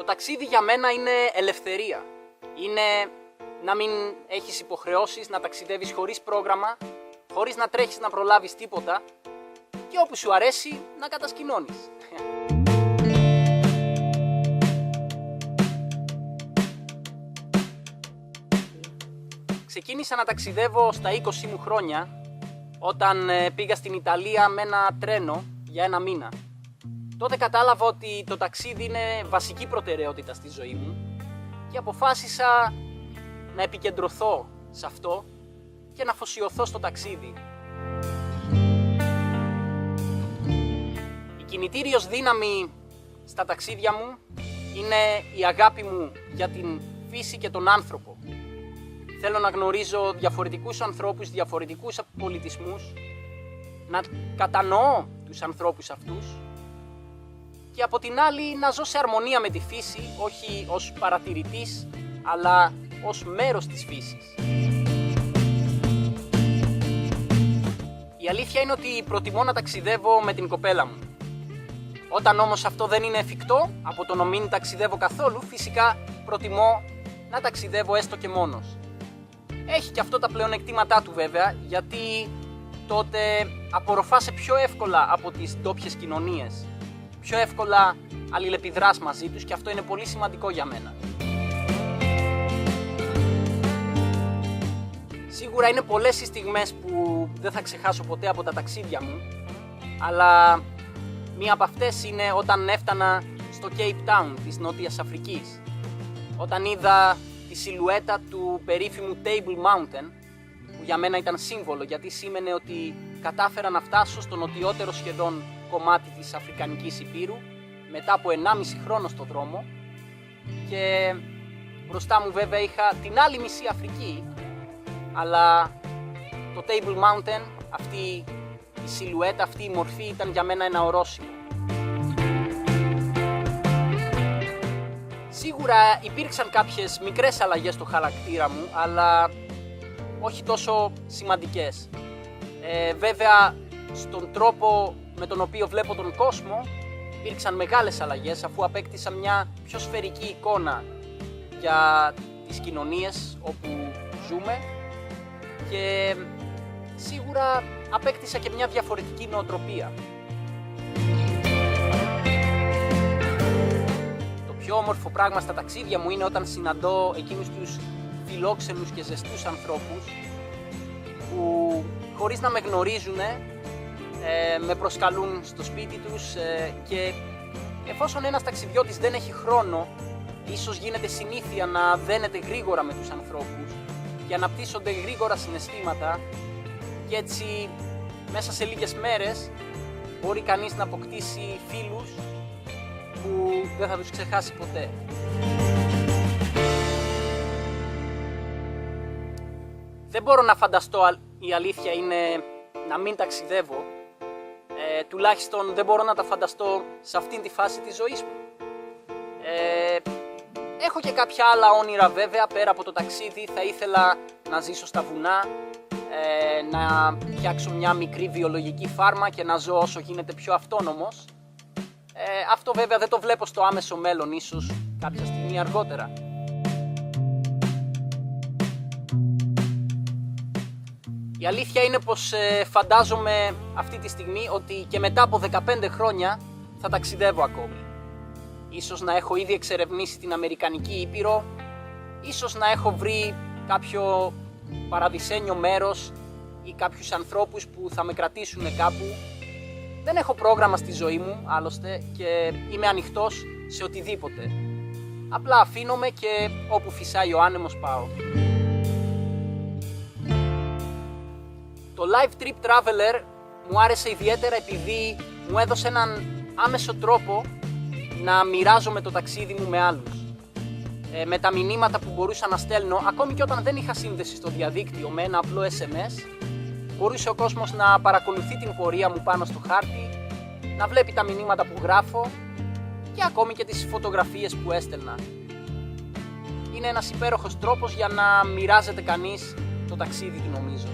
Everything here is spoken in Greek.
Το ταξίδι για μένα είναι ελευθερία. Είναι να μην έχεις υποχρεώσεις, να ταξιδεύεις χωρίς πρόγραμμα, χωρίς να τρέχεις να προλάβεις τίποτα και όπου σου αρέσει να κατασκηνώνεις. Ξεκίνησα να ταξιδεύω στα 20 μου χρόνια όταν πήγα στην Ιταλία με ένα τρένο για ένα μήνα. Τότε κατάλαβα ότι το ταξίδι είναι βασική προτεραιότητα στη ζωή μου και αποφάσισα να επικεντρωθώ σε αυτό και να αφοσιωθώ στο ταξίδι. Η κινητήριος δύναμη στα ταξίδια μου είναι η αγάπη μου για την φύση και τον άνθρωπο. Θέλω να γνωρίζω διαφορετικούς ανθρώπους, διαφορετικούς πολιτισμούς, να κατανοώ τους ανθρώπους αυτούς και από την άλλη να ζω σε αρμονία με τη φύση, όχι ως παρατηρητής, αλλά ως μέρος της φύσης. Η αλήθεια είναι ότι προτιμώ να ταξιδεύω με την κοπέλα μου. Όταν όμως αυτό δεν είναι εφικτό, από το να μην ταξιδεύω καθόλου, φυσικά προτιμώ να ταξιδεύω έστω και μόνος. Έχει και αυτό τα πλεονεκτήματά του βέβαια, γιατί τότε απορροφάσαι πιο εύκολα από τις ντόπιες κοινωνίες. Πιο εύκολα αλληλεπιδράς μαζί τους και αυτό είναι πολύ σημαντικό για μένα. Σίγουρα είναι πολλές οι στιγμές που δεν θα ξεχάσω ποτέ από τα ταξίδια μου, αλλά μία από αυτές είναι όταν έφτανα στο Cape Town της Νότιας Αφρικής. Όταν είδα τη σιλουέτα του περίφημου Table Mountain, που για μένα ήταν σύμβολο γιατί σήμαινε ότι κατάφερα να φτάσω στο νοτιότερο σχεδόν κομμάτι της Αφρικανικής Υπήρου μετά από 1,5 χρόνο στο δρόμο και μπροστά μου βέβαια είχα την άλλη μισή Αφρική, αλλά το Table Mountain, αυτή η σιλουέτα, αυτή η μορφή ήταν για μένα ένα ορόσημο. Σίγουρα υπήρξαν κάποιες μικρές αλλαγές στο χαρακτήρα μου, αλλά όχι τόσο σημαντικές. Βέβαια, στον τρόπο με τον οποίο βλέπω τον κόσμο υπήρξαν μεγάλες αλλαγές, αφού απέκτησα μια πιο σφαιρική εικόνα για τις κοινωνίες όπου ζούμε και σίγουρα απέκτησα και μια διαφορετική νοοτροπία. Το πιο όμορφο πράγμα στα ταξίδια μου είναι όταν συναντώ εκείνους τους φιλόξενους και ζεστούς ανθρώπους που χωρίς να με γνωρίζουν με προσκαλούν στο σπίτι τους και εφόσον ένας ταξιδιώτης δεν έχει χρόνο, ίσως γίνεται συνήθεια να δένεται γρήγορα με τους ανθρώπους και αναπτύσσονται γρήγορα συναισθήματα και έτσι μέσα σε λίγες μέρες μπορεί κανείς να αποκτήσει φίλους που δεν θα τους ξεχάσει ποτέ. Δεν μπορώ να φανταστώ, η αλήθεια είναι, να μην ταξιδεύω. Τουλάχιστον δεν μπορώ να τα φανταστώ σε αυτήν τη φάση της ζωής μου. Έχω και κάποια άλλα όνειρα βέβαια, πέρα από το ταξίδι. Θα ήθελα να ζήσω στα βουνά, να φτιάξω μια μικρή βιολογική φάρμα και να ζω όσο γίνεται πιο αυτόνομος. Αυτό βέβαια δεν το βλέπω στο άμεσο μέλλον, ίσως κάποια στιγμή αργότερα. Η αλήθεια είναι πως φαντάζομαι αυτή τη στιγμή ότι και μετά από 15 χρόνια θα ταξιδεύω ακόμη. Ίσως να έχω ήδη εξερευνήσει την Αμερικανική Ήπειρο, ίσως να έχω βρει κάποιο παραδεισένιο μέρος ή κάποιους ανθρώπους που θα με κρατήσουν κάπου. Δεν έχω πρόγραμμα στη ζωή μου άλλωστε και είμαι ανοιχτός σε οτιδήποτε. Απλά αφήνομαι και όπου φυσάει ο άνεμος πάω. Το Live Trip Traveler μου άρεσε ιδιαίτερα επειδή μου έδωσε έναν άμεσο τρόπο να μοιράζομαι το ταξίδι μου με άλλους. Με τα μηνύματα που μπορούσα να στέλνω, ακόμη και όταν δεν είχα σύνδεση στο διαδίκτυο, με ένα απλό SMS, μπορούσε ο κόσμος να παρακολουθεί την πορεία μου πάνω στο χάρτη, να βλέπει τα μηνύματα που γράφω και ακόμη και τις φωτογραφίες που έστελνα. Είναι ένας υπέροχος τρόπος για να μοιράζεται κανείς το ταξίδι του, νομίζω.